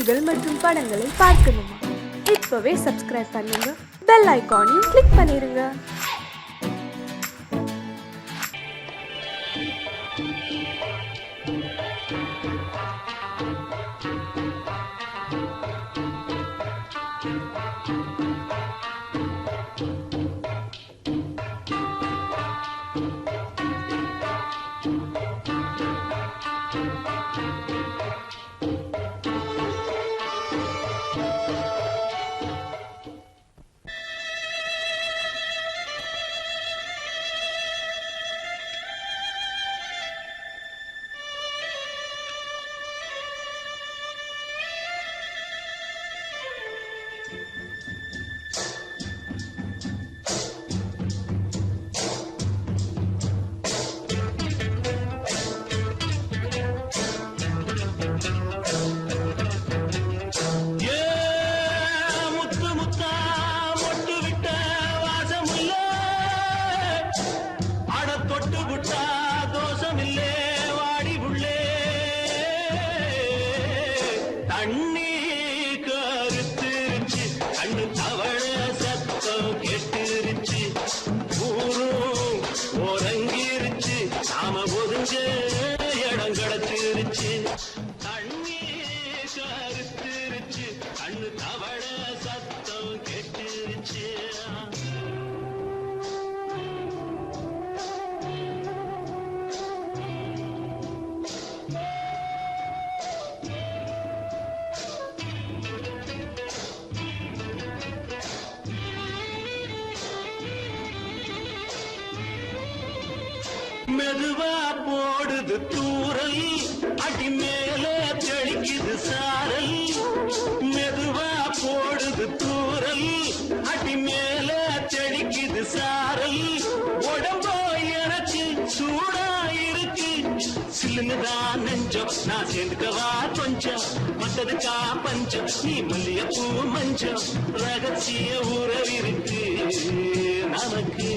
செய்திகள் மற்றும் படங்களை பார்க்கணுமா? இப்பவே சப்ஸ்கிரைப் பண்ணுங்க, பெல் ஐகானையும் கிளிக் பண்ணிருங்க. மெதுவா போடுது தூரல், அடி மேல தெளிக்குது சாரல். மெதுவா போடுது தூரல், அடி மேல தெளிக்குது சாரல். உடம்போ எனக்கு சூடா இருக்கு, சில்லுதான் நெஞ்சம், நான் சேர்ந்துக்கவா கொஞ்சம். மத்ததுக்கா பஞ்சம், நீ மல்லியப்பூ மஞ்சம். ரகசிய உறவிருக்கு நமக்கு.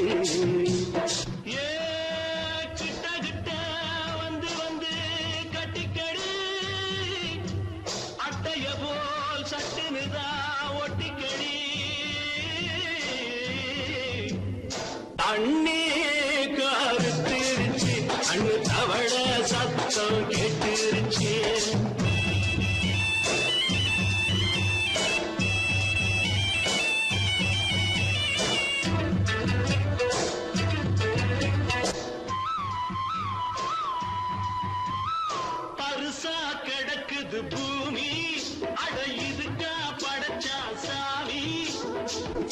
அண்ணே கருத்திருச்சு, அண்ணு தவள சத்தம் கேட்டுருச்சு. பருசா கிடக்குது பூமி, அட இதுக்கா படைச்சா சாமி.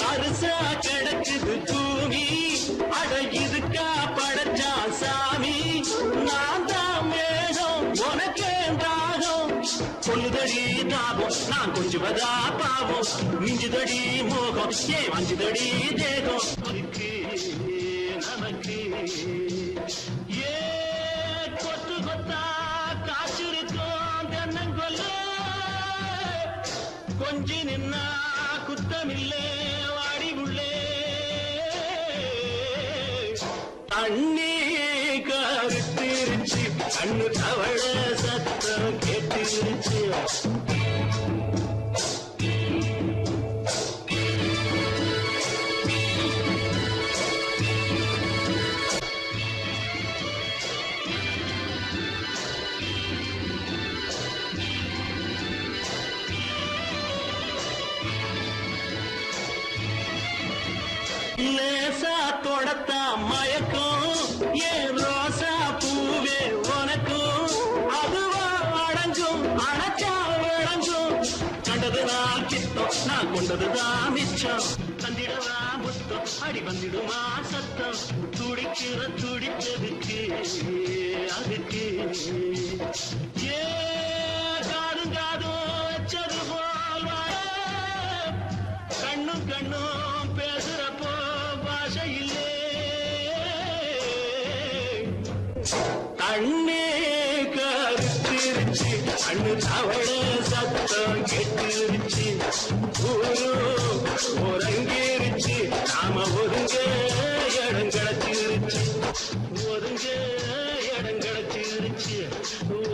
பருசா கிடக்குது பூமி, அட இதுக்கா படைச்சா சாமி. நான் தான் மேகம், உனக்கே தாகம். சொல்லுதடி தாபம், நான் கொஞ்சுவதா பாவம். மிஞ்சுதடி மோகம், ஏ வஞ்சுதடி தேகம். நமக்கு ஏ கொத்து கொத்தா காய்ச்சிருக்கோம் தென்னங்கொல்ல. கொஞ்சி நின்னா குத்தமில்லே வாடி உள்ளே. அண்ணே கருத்திருச்சு, அண்ணு தவள சத்தம் கேட்டுருச்சு. லேசா தொடத்தா மயக்கும், ஏன் ரோசா பூவே உனக்கும். அதுவா அடங்கும், அணைச்சா விளங்கும். கண்டது நான் கித்தம், நான் கொண்டதுதான் மிச்சம். தந்திடவா முத்தம், அடி வந்திடுமா சத்தம். துடிக்கிற துடிப்பதுக்கு அதுக்கு ஏ காதும் காதும் வச்சது போல் வாழ. கண்ணும் கண்ணும் பேசுறப்போ பாஷை இல்லே. அண்ணே கருத்திருச்சு, அண்ணு தவள சத்தம் கேட்டுருச்சு. ஒருங்கிருச்சு, நாம ஒருங்க இடம் கிடைச்சிருச்சு. ஒருங்க இடம் கிடைச்சிருச்சு,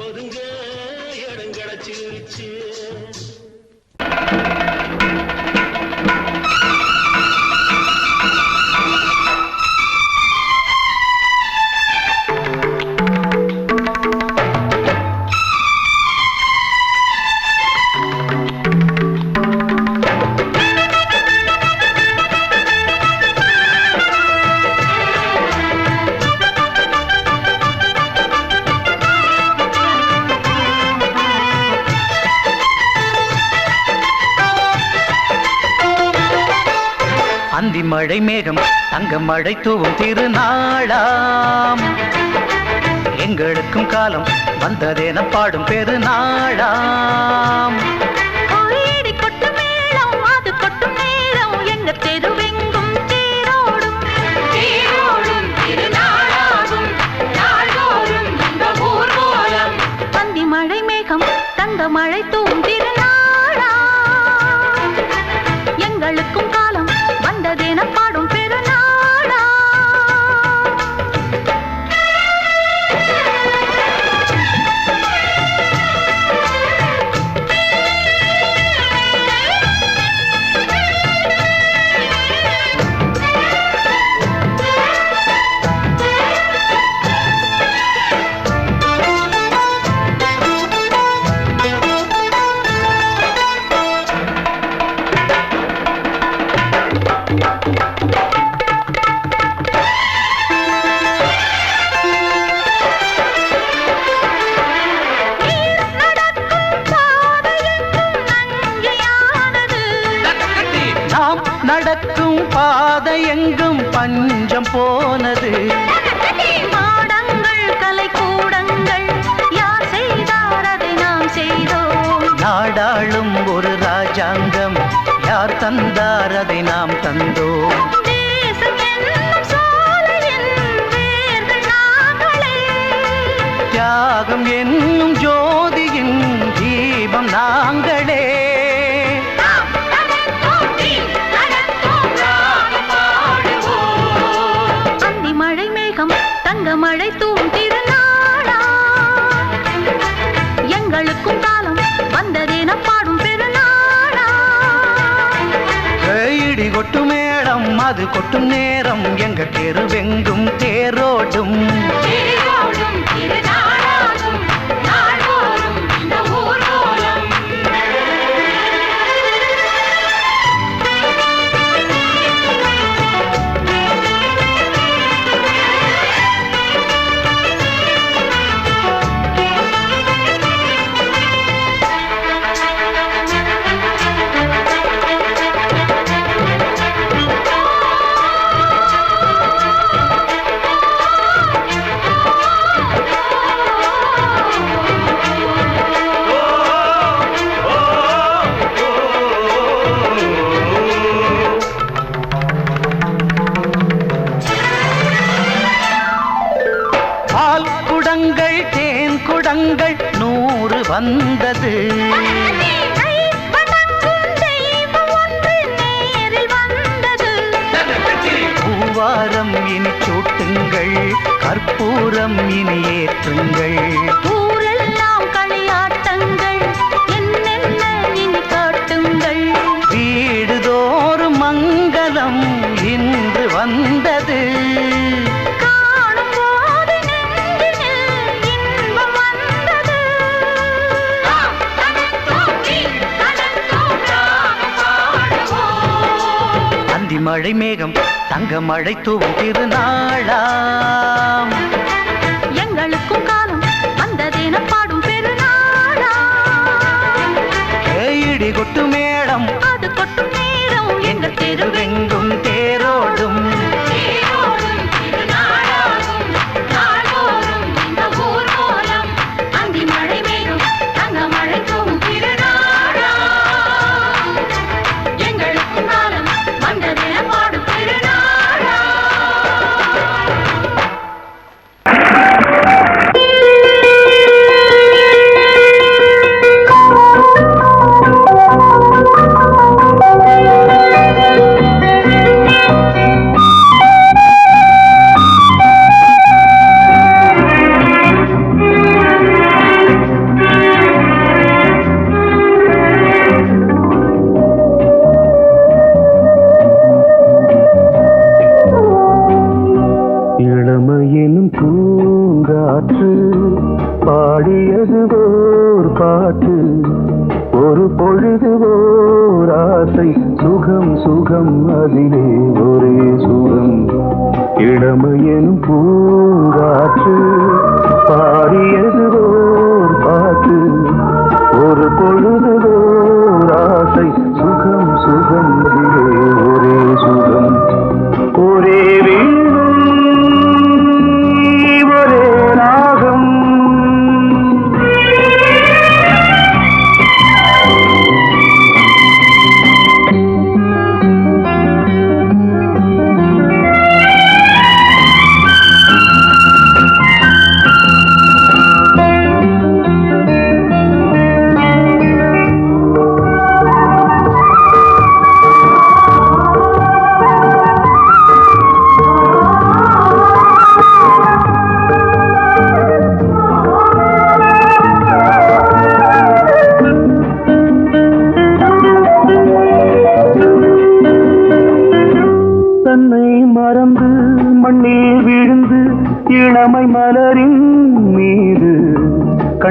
ஒருங்க இடம் கிடைச்சிருச்சு. அந்தி மழை மேகம் தங்க மழை தூவும் திருநாளாம் எங்களுக்கும் காலம் வந்ததென பாடும் பெருநாளாம் கோயிடி கொட்டு மேளம் அது கொட்டும் நேரம் எங்க தெருவெங்கும் தேரோடும் தேரோடும் திருநாளாகும் நாள்தோறும் இந்த ஊர்வலம் அந்தி மழை மேகம் தங்க மழை தூவும் திருநாளா எங்களுக்கும் காலம் வந்ததென பாடும் பெருநாளா நடக்கும் பாதை எங்கும் பஞ்சம் போனது மாடங்கள் கலை கூடங்கள் யார் செய்தார் அதை நாம் செய்தோம் நாடாளும் ஒரு ராஜாங்கம் யார் தந்தார் அதை நாம் தந்தோம் தேசம் என்னும் சோலையின் வேர்கள் நாங்களே தியாகம் என்னும் ஜோதியின் தீபம் நாங்களே தங்க மழை தூவும் திருநாளா எங்களுக்கும் காலம் வந்ததென பாடும் பெருநாளா இடி கொட்டு மேடம் அது கொட்டும் நேரம் எங்க தெருவெங்கும் தேரோடும் தேரோடும் திருநாளாகும் நாள்தோறும் இந்த ஊர்வலம் குடங்கள் தேன் குடங்கள் 100 வந்தது பூவாரம் இனி சூட்டுங்கள் கற்பூரம் இனி ஏற்றுங்கள் ஊரெல்லாம் களியாட்டங்கள் என்னென்ன இனி காட்டுங்கள் வீடுதோறும் மங்களம் இன்று வந்தது மழை மேகம் தங்க மழை தூவும் திருநாளாம் எங்களுக்கும் காலம் வந்ததென பாடும் பெருநாளா இடி கொட்டு மேடம் அது கொட்டும் நேரம் எங்க தெருவெங்கும் தேரோடும் திருநாளாகும் நாள்தோறும் இந்த ஊர்வலம் அந்தி மழை மேகம் தங்க மழை தூவும் திருநாளா எங்களுக்கும் காலம் வந்ததென பாடும் பெருநாளா இளமையின் பூங்காற்று பாடியது ஓர் பாட்டு ஒரு பொழுது ஓர் ஆசை சுகம் சுகம் அதிலே ஒரே சுகம் இளமையின் பூங்காற்று பாடியது ஓர் பாட்டு ஒரு பொழுது ஓர் ஆசை சுகம் சுகம் அதிலே ஒரே சுகம்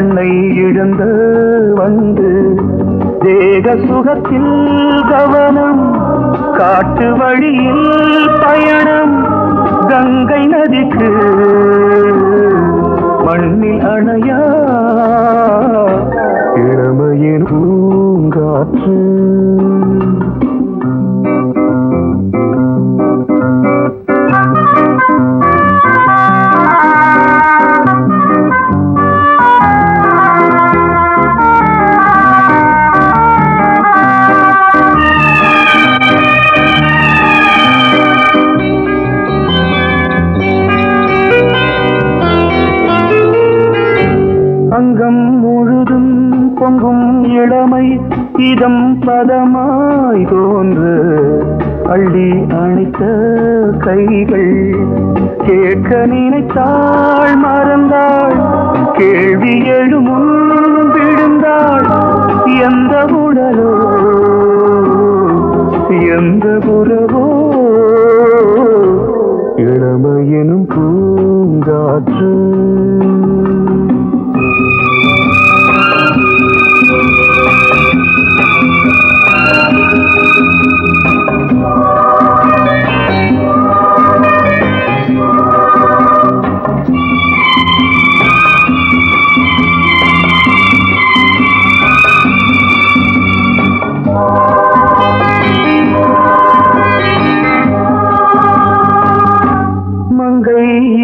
கண்ணை இழந்த வந்து தேக சுகத்தில் கவனம் காட்டு வழியில் பயணம் கங்கை நதிக்கு மண்ணில் அணையா இளமையின் பூங்காற்று அங்கம் முழுதும் பொங்கும் இளமை இதம் பதமாய் தோன்று அள்ளி அணைத்த கைகள் கேட்க நினைத்தாள் மறந்தாள் கேள்வி எழுமுன் விழுந்தாள் எந்த உடலோ எந்த புறவோ இளமையெனும் பூங்காற்று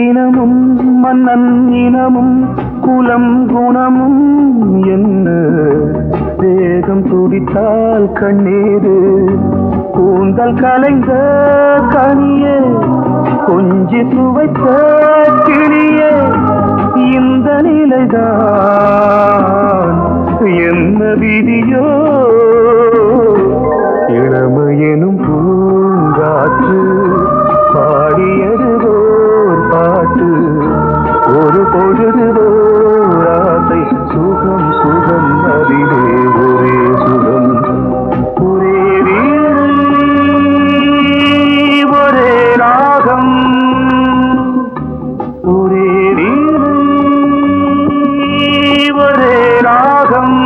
இனமும் மன்னன் இனமும் குலம் குணமும் என்ன தேகம் துடித்தால் கண்ணீரு கூந்தல் கலைந்த கனியே கொஞ்சி சுவைத்த கிளியே இந்த நிலைதான் என்ன விதியோ இளமையெனும் பூங்காற்று பாடியது பாட்டு ஒரு பொழுது ஆசை சுகம் சுகம் அதிலே ஒரே சுகம் ஒரே வீடு ஒரே ராகம் ஒரே வீடு ஒரே ராகம்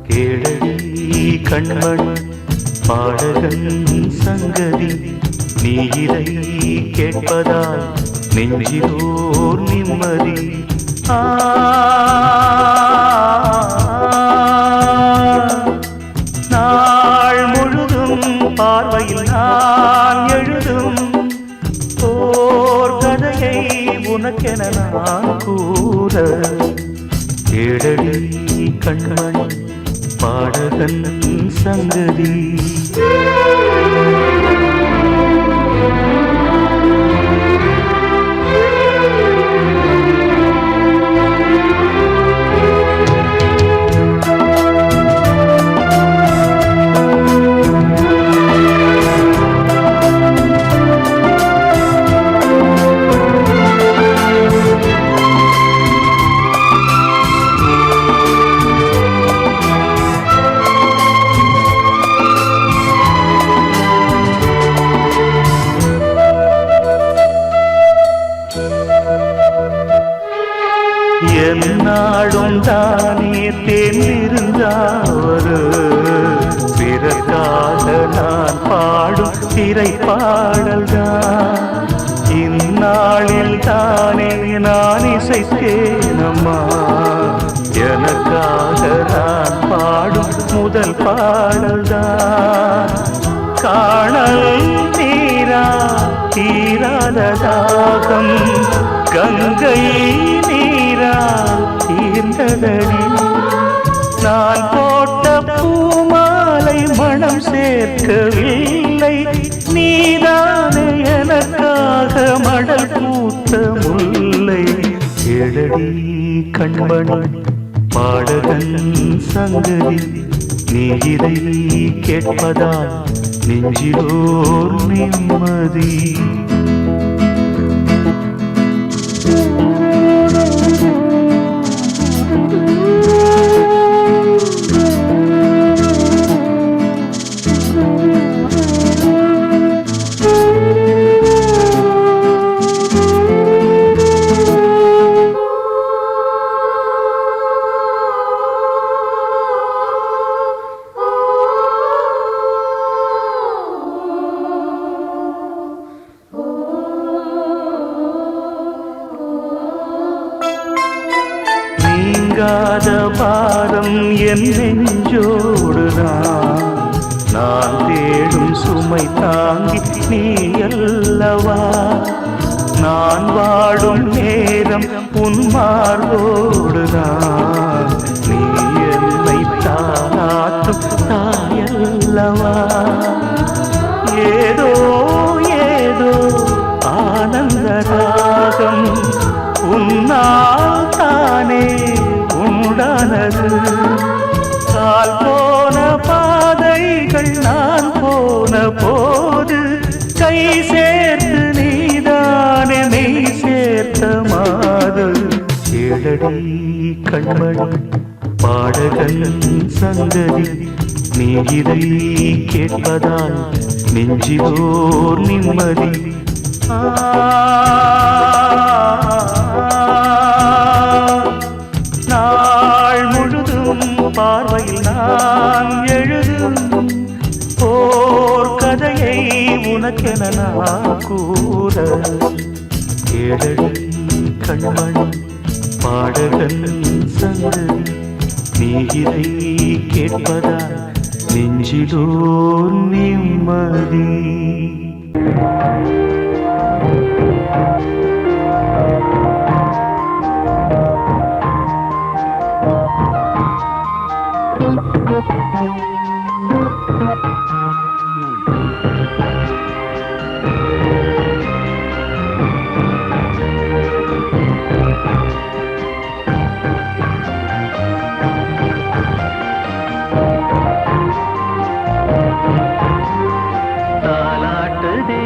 கேளடி கண்மண் பாடகன் சங்கதி நீ இதை கேட்பதால் நெஞ்சிலோர் நிம்மதி நாள் முழுதும் பார்வையில் நான் எழுதும் ஓர் கதையை உனக்கென நான் கூற கேளடி கண்மண் பாடகன் சங்கதி என்னாடும் தானே தேர்ந்திருந்தாவது பிறக்காக நான் பாடும் திரைப்பாடல்தான் இந்நாளில் தானே நான் இசைத்தேனம்மா எனக்காக நான் பாடும் முதல் பாடல்தான் காணல் நீரா தீராத தாகம் கங்கை நீரா தீர்ந்ததடி நான் போட்ட பூமாலை மனம் சேர்க்கவில்லை நீதானே எனக்காக மடல் பூத்த முல்லை கேளடி கண்மணி பாடகன் சங்கதி நீ இதை கேட்பதால் நெஞ்சிலோர் நிம்மதி. நீங்காத பாரம் என் நெஞ்சோடுதான், நான் தேடும் சுமை தாங்கி நீ அல்லவா. நான் வாடும் நேரம் உன் மார்போடுதான், நீ என்னை தாராட்டும் தாயல்லவா. ஏதோ ஏதோ ஆனந்த ராகம் உன்னால் தானே உண்டானது. கால் போன பாதைகள் நான் போன போது கை சேர்த்து நீதானே மெய் சேர்த்த மாது. கேளடி கண்மணி பாடகன் சங்கதி, நீ இதை கேட்பதால் நெஞ்சிலோர் நிம்மதி. நாள் முழுதும் பார்வையில் நான் எழுதும் ஓர் கதையை உனக்கென நான் கூற. கேளடி கண்மணி பாடகன் சங்கதி, நீ இதை கேட்பதால் நெஞ்சிலோர் நிம்மதி. தாலாட்டுதே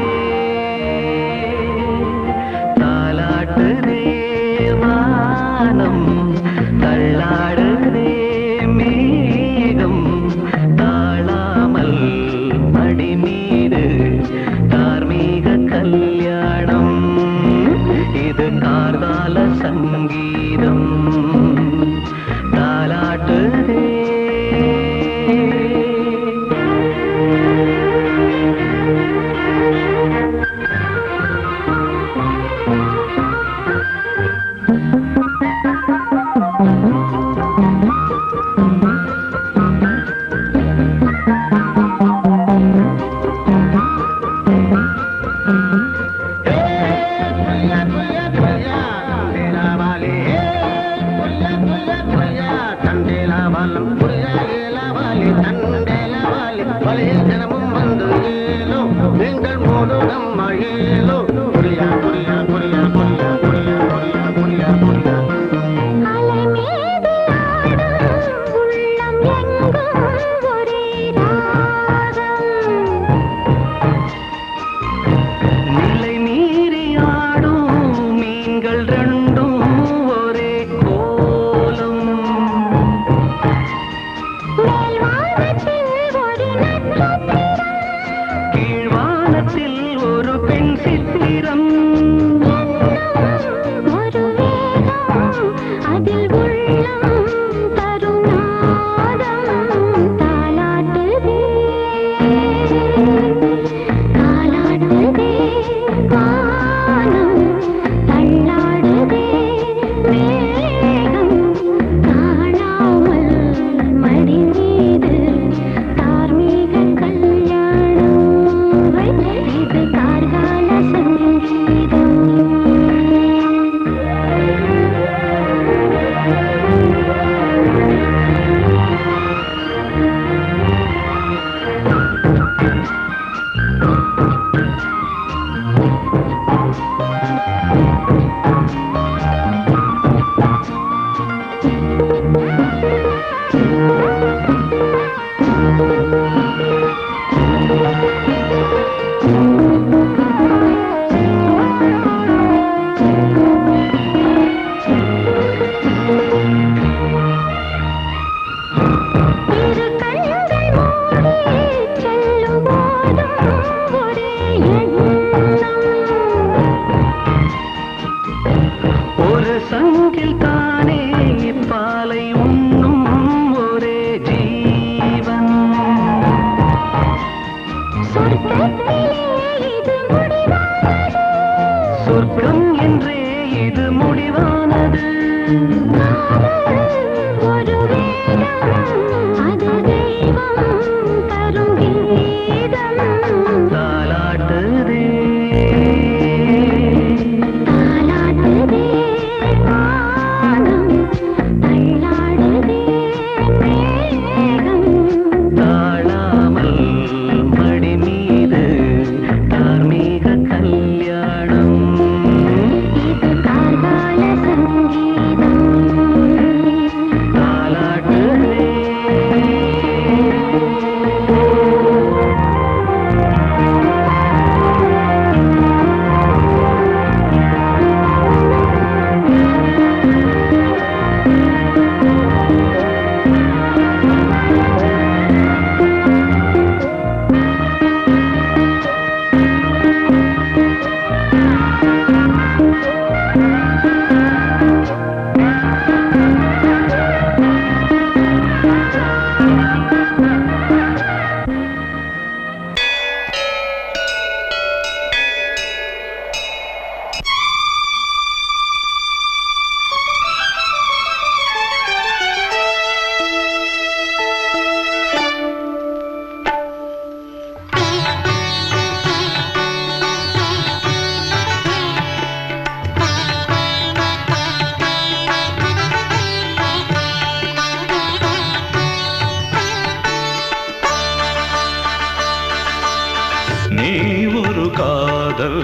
சொர்க்கம் என்றே இது முடிவானது. ஒரு வேதம் அது தெய்வம் தரும் கீதம் தாலாட்டுதே தாலாட்டுதே வானம் தள்ளாடுதே மேகம் தாழாமல் மடி மீது தார்மீக கல்யாணம். இது கார்கால சங்கீதம் தாலாட்டுதே நீ ஒரு காதல்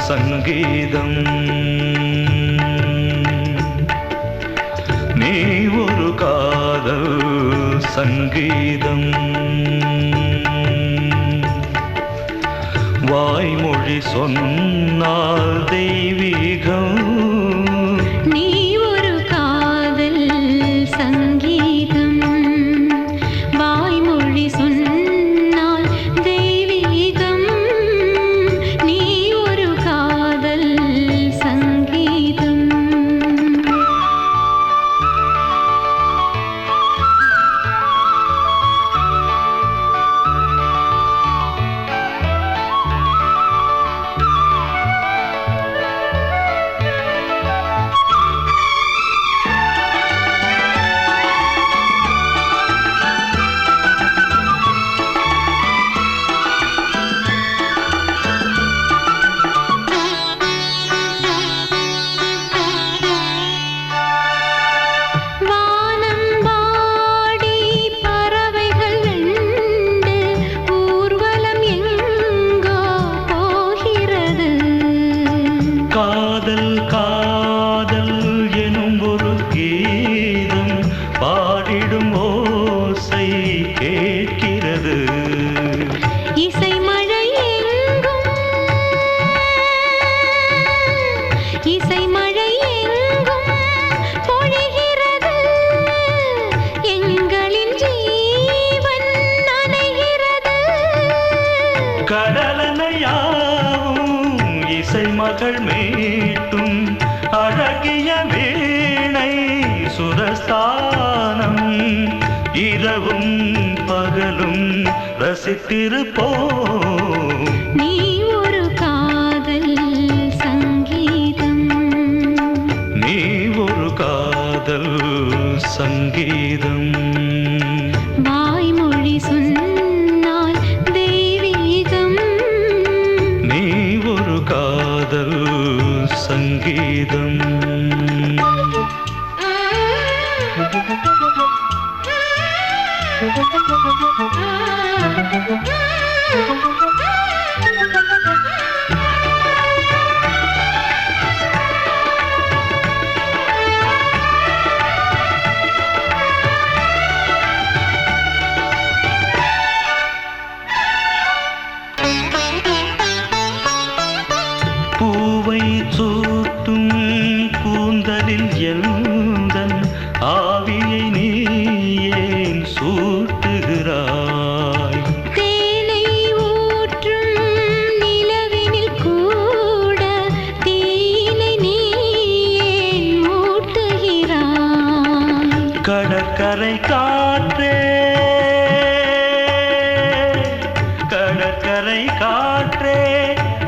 சங்கீதம். நீ ஒரு காதல் சங்கீதம். வாய்மொழி சொன்னால் தெய்வீகம். நீ ஒரு காதல் சங்கீதம் வாய்மொழி சொன்னால் தெய்வீகம் நீ ஒரு காதல் சங்கீதம் வானம்பாடி பறவைகள் வெண்டு ஊர்வலம் எங்கோ போகிறது காதல் காதல் எனும் ஒரு கீதம் பாடிடும் ஓசை கேட்கிறது. இசை மழை எங்கும் இசை மழை எங்கும் பொழிகிறது எங்களின் ஜீவன் நனைகிறது கடலனையாவும் இசை மகள் மீட்டும் அழகிய வீணை சுரஸ்தானம். இரவும் பகலும் ரசித்திருப்போம். நீ ஒரு காதல் சங்கீதம் நீ ஒரு காதல் சங்கீதம். வாய்மொழி சொன்னால் தெய்வீகம் நீ ஒரு காதல் சங்கீதம். பூவை சூட்டும் கூந்தலில் எந்தன் ஆவியை நீ ஏன் சூட்டுகிறாய்? தேனை ஊற்றும் நிலவினில் கூட தீனை நீ ஏன் மூட்டுகிறாய்? கடற்கரை காற்றே கடற்கரை காற்றே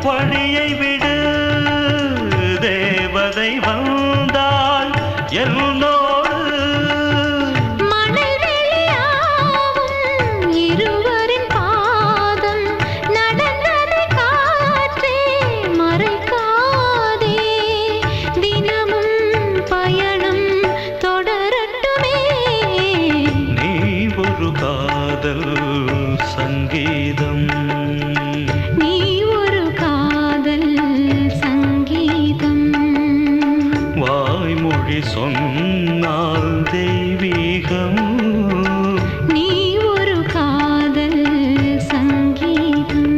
வழியை விடு தேவதை வந்தாள் என்னோடு. மணல் வெளியாகும் இருவரின் பாதம் நடந்ததை காற்றே மறைக்காதே. தினமும் பயணம் தொடரட்டுமே. நீ ஒரு காதல் சங்கீதம். நீ ஒரு காதல் சங்கீதம். வாய்மொழி சொன்னால் தெய்வீகம். நீ ஒரு காதல் சங்கீதம்.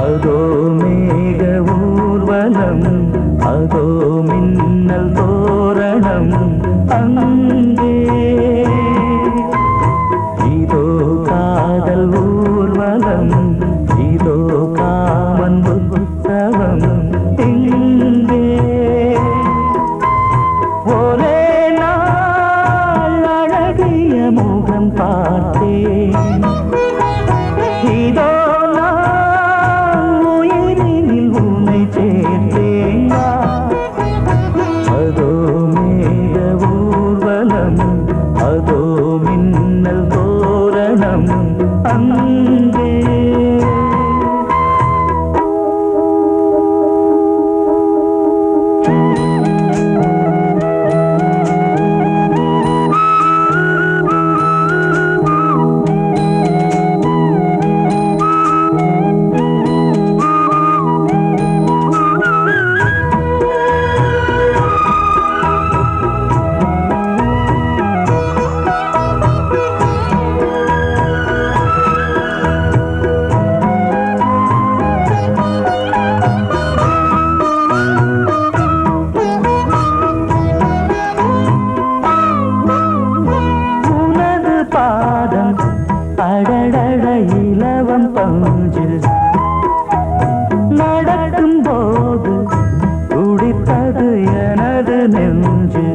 அதோ மேக ஊர்வலம், அதோ மின்னல் தோரணம் அங்கே. இதோ காதல் ஊர்வலம், இதோ காமன் உற்சவம் இங்கே. ஒரே நாள் அழகிய முகம் பார்த்தேன். இதோ நான் உயிரினில் உன்னை சேர்த்தேன். அதோ மேக ஊர்வலம், அதோ மின்னல் தோரணம் அங்கே. உனது பாதம் அடடட இலவம் பஞ்சு நடக்கும் போது துடித்தது எனது நெஞ்சு.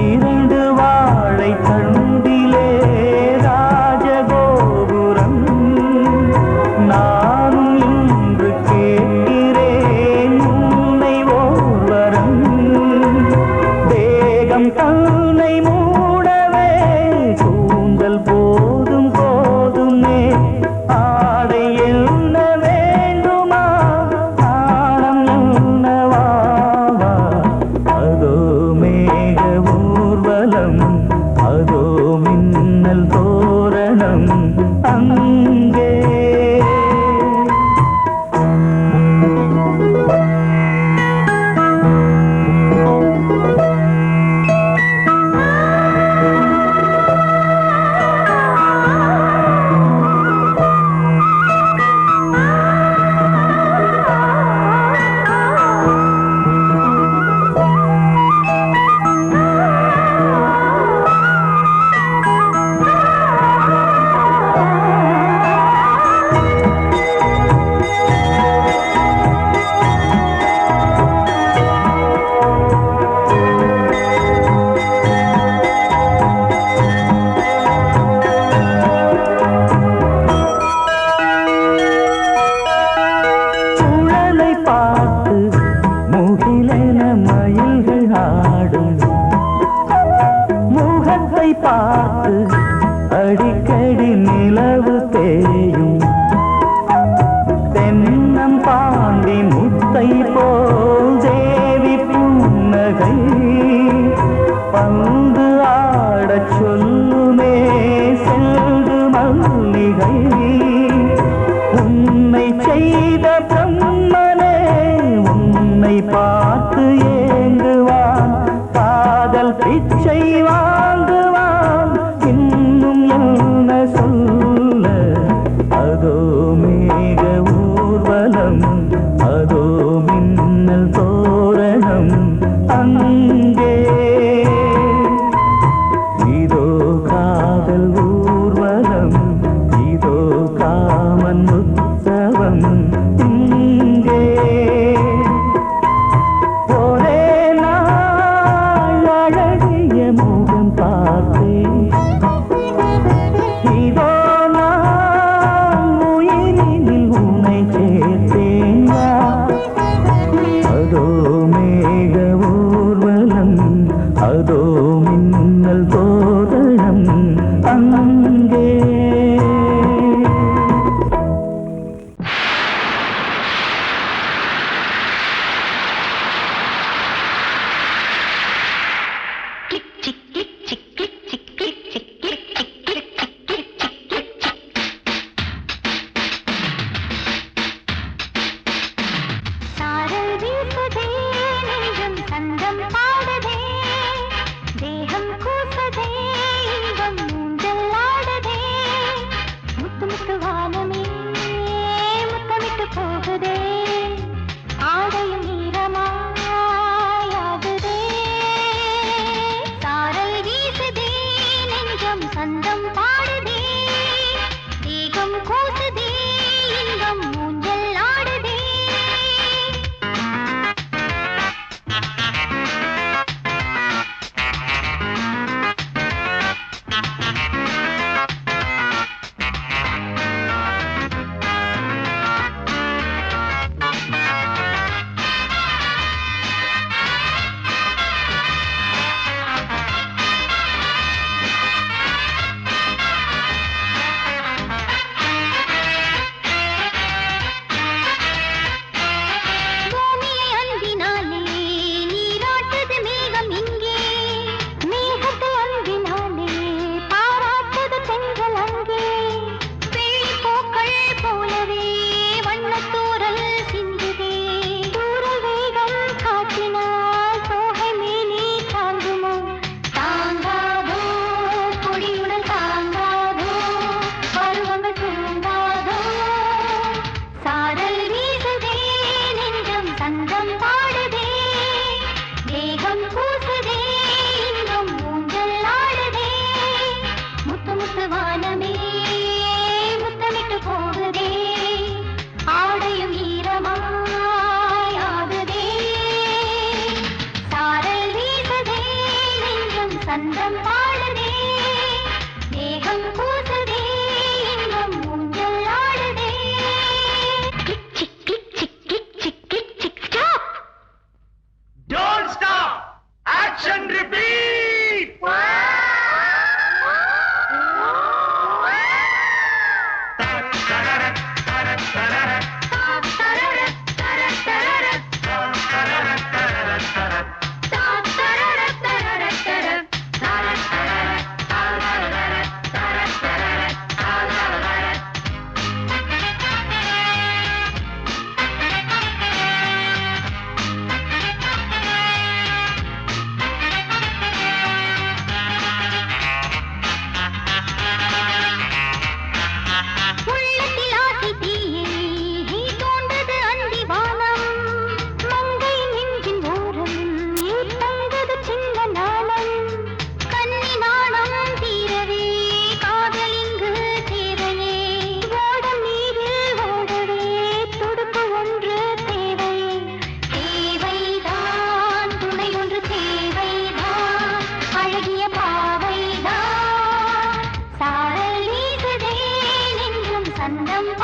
இரண்டு வாழை தண்டிலே ராஜகோபுரம். நானும் இன்று கேட்கிறேன் உன்னை ஓர்வரம். தேகம் தன்னை மூடவே கூந்தல் போதும் போதுமே. ஆடை என்ன வேண்டுமா, நாணம் என்னவா? அதோ மேக ஊர்வலம், அதோ மின்னல் தோரணம் அங்கே.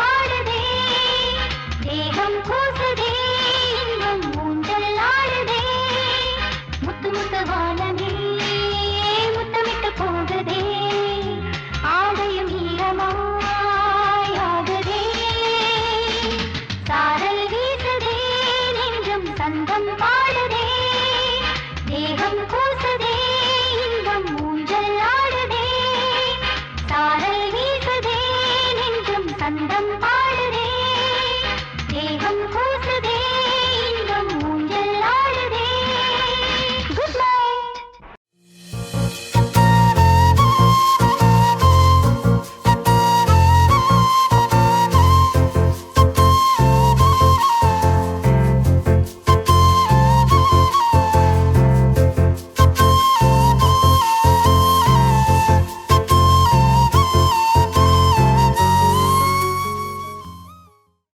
ஆடுதே தேகம் கூசுதே